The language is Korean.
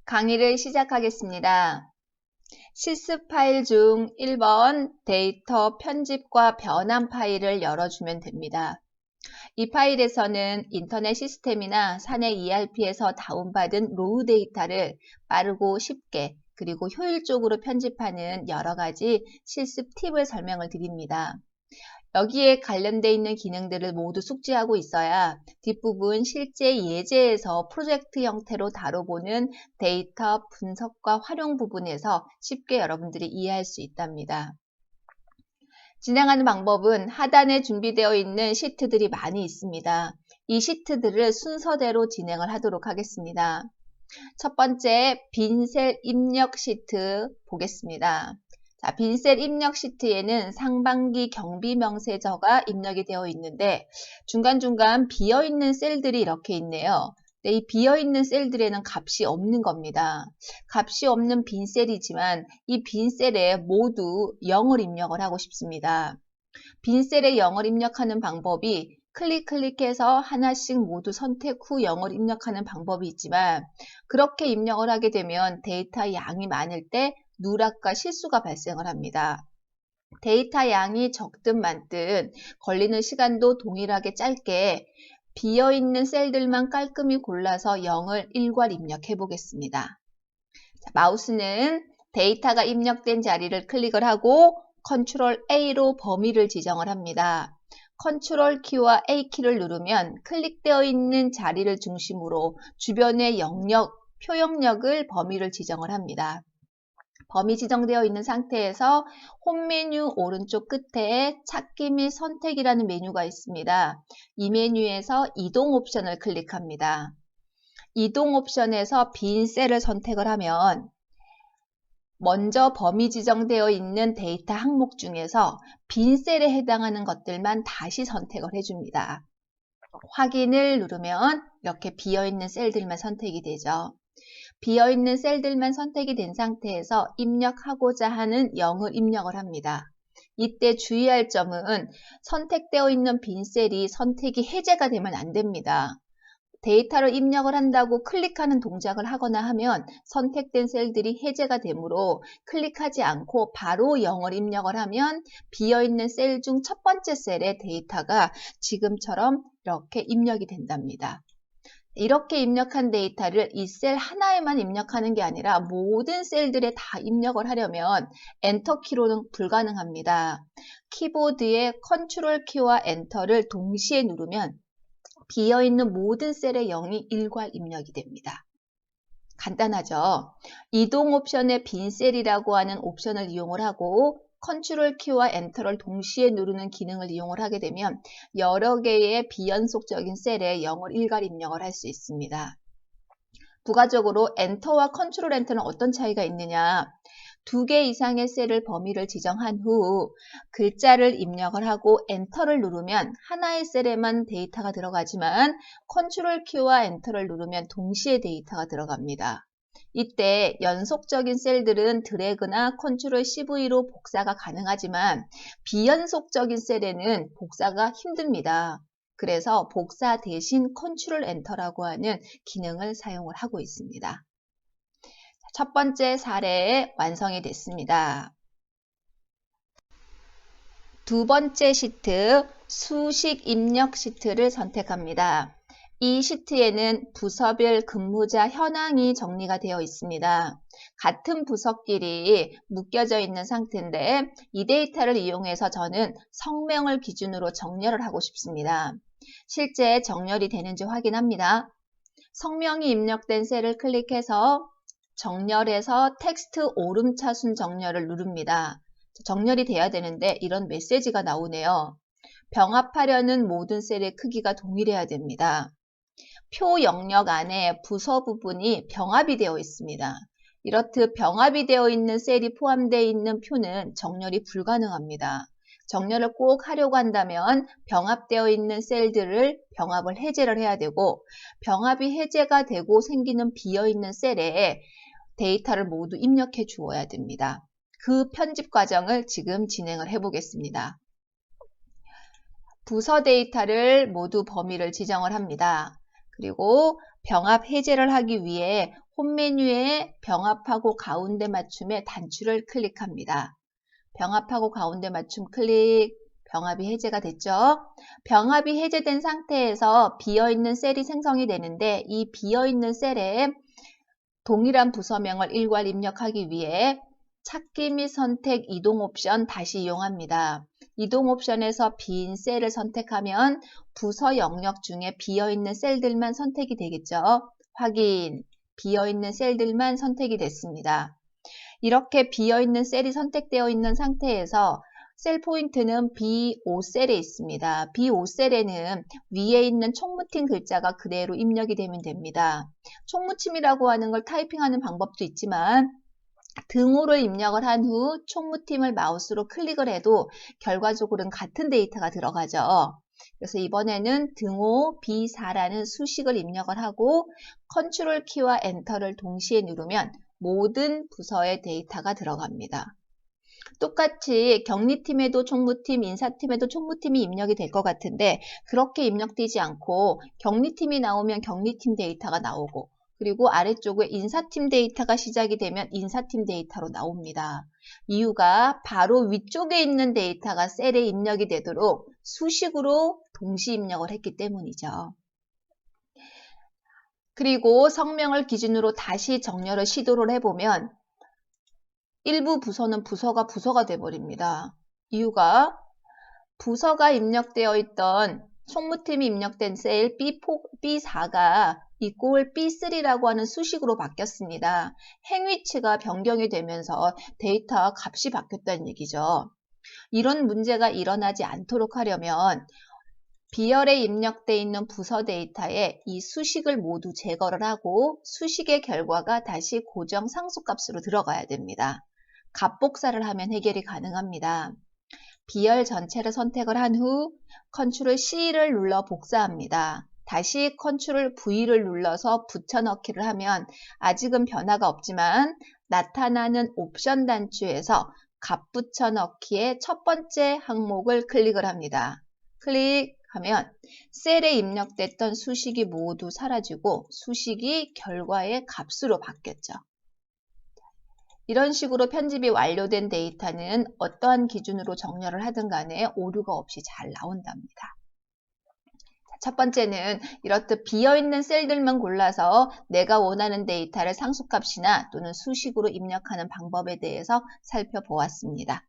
강의를 시작하겠습니다. 실습 파일 중 1번 데이터 편집과 변환 파일을 열어주면 됩니다. 이 파일에서는 인터넷 시스템이나 사내 ERP에서 다운받은 로우 데이터를 빠르고 쉽게 그리고 효율적으로 편집하는 여러 가지 실습 팁을 설명을 드립니다. 여기에 관련되어 있는 기능들을 모두 숙지하고 있어야 뒷부분 실제 예제에서 프로젝트 형태로 다뤄보는 데이터 분석과 활용 부분에서 쉽게 여러분들이 이해할 수 있답니다. 진행하는 방법은 하단에 준비되어 있는 시트들이 많이 있습니다. 이 시트들을 순서대로 진행을 하도록 하겠습니다. 첫 번째, 빈셀 입력 시트 보겠습니다. 자, 빈셀 입력 시트에는 상반기 경비 명세서가 입력이 되어 있는데 중간중간 비어있는 셀들이 이렇게 있네요. 이 비어있는 셀들에는 값이 없는 겁니다. 값이 없는 빈셀이지만 이 빈셀에 모두 0을 입력을 하고 싶습니다. 빈셀에 0을 입력하는 방법이 클릭해서 하나씩 모두 선택 후 0을 입력하는 방법이 있지만 그렇게 입력을 하게 되면 데이터 양이 많을 때 누락과 실수가 발생을 합니다. 데이터 양이 적든 많든 걸리는 시간도 동일하게 짧게 비어있는 셀들만 깔끔히 골라서 0을 일괄 입력해 보겠습니다. 자, 마우스는 데이터가 입력된 자리를 클릭을 하고 컨트롤 A로 범위를 지정을 합니다. 컨트롤 키와 A 키를 누르면 클릭되어 있는 자리를 중심으로 주변의 영역, 표영력을 범위를 지정을 합니다. 범위 지정되어 있는 상태에서 홈 메뉴 오른쪽 끝에 찾기 및 선택이라는 메뉴가 있습니다. 이 메뉴에서 이동 옵션을 클릭합니다. 이동 옵션에서 빈 셀을 선택을 하면 먼저 범위 지정되어 있는 데이터 항목 중에서 빈 셀에 해당하는 것들만 다시 선택을 해줍니다. 확인을 누르면 이렇게 비어있는 셀들만 선택이 되죠. 비어있는 셀들만 선택이 된 상태에서 입력하고자 하는 0을 입력을 합니다. 이때 주의할 점은 선택되어 있는 빈 셀이 선택이 해제가 되면 안 됩니다. 데이터를 입력을 한다고 클릭하는 동작을 하거나 하면 선택된 셀들이 해제가 되므로 클릭하지 않고 바로 0을 입력을 하면 비어있는 셀 중 첫 번째 셀에 데이터가 지금처럼 이렇게 입력이 된답니다. 이렇게 입력한 데이터를 이 셀 하나에만 입력하는 게 아니라 모든 셀들에 다 입력을 하려면 엔터 키로는 불가능합니다. 키보드의 컨트롤 키와 엔터를 동시에 누르면 비어있는 모든 셀의 0이 일괄 입력이 됩니다. 간단하죠? 이동 옵션의 빈 셀이라고 하는 옵션을 이용을 하고 컨트롤 키와 엔터를 동시에 누르는 기능을 이용을 하게 되면 여러 개의 비연속적인 셀에 0을 일괄 입력을 할 수 있습니다. 부가적으로 엔터와 컨트롤 엔터는 어떤 차이가 있느냐? 2개 이상의 셀을 범위를 지정한 후 글자를 입력을 하고 엔터를 누르면 하나의 셀에만 데이터가 들어가지만 컨트롤 키와 엔터를 누르면 동시에 데이터가 들어갑니다. 이때 연속적인 셀들은 드래그나 컨트롤 CV로 복사가 가능하지만 비연속적인 셀에는 복사가 힘듭니다. 그래서 복사 대신 컨트롤 엔터라고 하는 기능을 사용을 하고 있습니다. 첫 번째 사례 완성이 됐습니다. 두 번째 시트, 수식 입력 시트를 선택합니다. 이 시트에는 부서별 근무자 현황이 정리가 되어 있습니다. 같은 부서끼리 묶여져 있는 상태인데 이 데이터를 이용해서 저는 성명을 기준으로 정렬을 하고 싶습니다. 실제 정렬이 되는지 확인합니다. 성명이 입력된 셀을 클릭해서 정렬해서 텍스트 오름차순 정렬을 누릅니다. 정렬이 돼야 되는데 이런 메시지가 나오네요. 병합하려는 모든 셀의 크기가 동일해야 됩니다. 표 영역 안에 부서 부분이 병합이 되어 있습니다. 이렇듯 병합이 되어 있는 셀이 포함되어 있는 표는 정렬이 불가능합니다. 정렬을 꼭 하려고 한다면 병합되어 있는 셀들을 병합을 해제를 해야 되고 병합이 해제가 되고 생기는 비어있는 셀에 데이터를 모두 입력해 주어야 됩니다. 그 편집 과정을 지금 진행을 해 보겠습니다. 부서 데이터를 모두 범위를 지정을 합니다. 그리고 병합 해제를 하기 위해 홈 메뉴에 병합하고 가운데 맞춤의 단추를 클릭합니다. 병합하고 가운데 맞춤 클릭, 병합이 해제가 됐죠? 병합이 해제된 상태에서 비어있는 셀이 생성이 되는데 이 비어있는 셀에 동일한 부서명을 일괄 입력하기 위해 찾기 및 선택 이동 옵션 다시 이용합니다. 이동 옵션에서 빈 셀을 선택하면 부서 영역 중에 비어있는 셀들만 선택이 되겠죠. 확인, 비어있는 셀들만 선택이 됐습니다. 이렇게 비어있는 셀이 선택되어 있는 상태에서 셀 포인트는 B5셀에 있습니다. B5셀에는 위에 있는 총무팀 글자가 그대로 입력이 되면 됩니다. 총무팀이라고 하는 걸 타이핑하는 방법도 있지만 등호를 입력을 한 후 총무팀을 마우스로 클릭을 해도 결과적으로는 같은 데이터가 들어가죠. 그래서 이번에는 등호 B4라는 수식을 입력을 하고 컨트롤 키와 엔터를 동시에 누르면 모든 부서의 데이터가 들어갑니다. 똑같이 격리팀에도 총무팀, 인사팀에도 총무팀이 입력이 될 것 같은데 그렇게 입력되지 않고 격리팀이 나오면 격리팀 데이터가 나오고 그리고 아래쪽에 인사팀 데이터가 시작이 되면 인사팀 데이터로 나옵니다. 이유가 바로 위쪽에 있는 데이터가 셀에 입력이 되도록 수식으로 동시 입력을 했기 때문이죠. 그리고 성명을 기준으로 다시 정렬을 시도를 해보면 일부 부서는 부서가 돼버립니다. 이유가 부서가 입력되어 있던 총무팀이 입력된 셀 B4가 이꼴 B3라고 하는 수식으로 바뀌었습니다. 행위치가 변경이 되면서 데이터 값이 바뀌었다는 얘기죠. 이런 문제가 일어나지 않도록 하려면 B열에 입력되어 있는 부서 데이터에 이 수식을 모두 제거를 하고 수식의 결과가 다시 고정 상수값으로 들어가야 됩니다. 값복사를 하면 해결이 가능합니다. B열 전체를 선택을 한 후 컨트롤 C를 눌러 복사합니다. 다시 컨트롤 V를 눌러서 붙여넣기를 하면 아직은 변화가 없지만 나타나는 옵션 단추에서 값 붙여넣기의 첫 번째 항목을 클릭을 합니다. 클릭하면 셀에 입력됐던 수식이 모두 사라지고 수식이 결과의 값으로 바뀌었죠. 이런 식으로 편집이 완료된 데이터는 어떠한 기준으로 정렬을 하든 간에 오류가 없이 잘 나온답니다. 첫 번째는 이렇듯 비어있는 셀들만 골라서 내가 원하는 데이터를 상수값이나 또는 수식으로 입력하는 방법에 대해서 살펴보았습니다.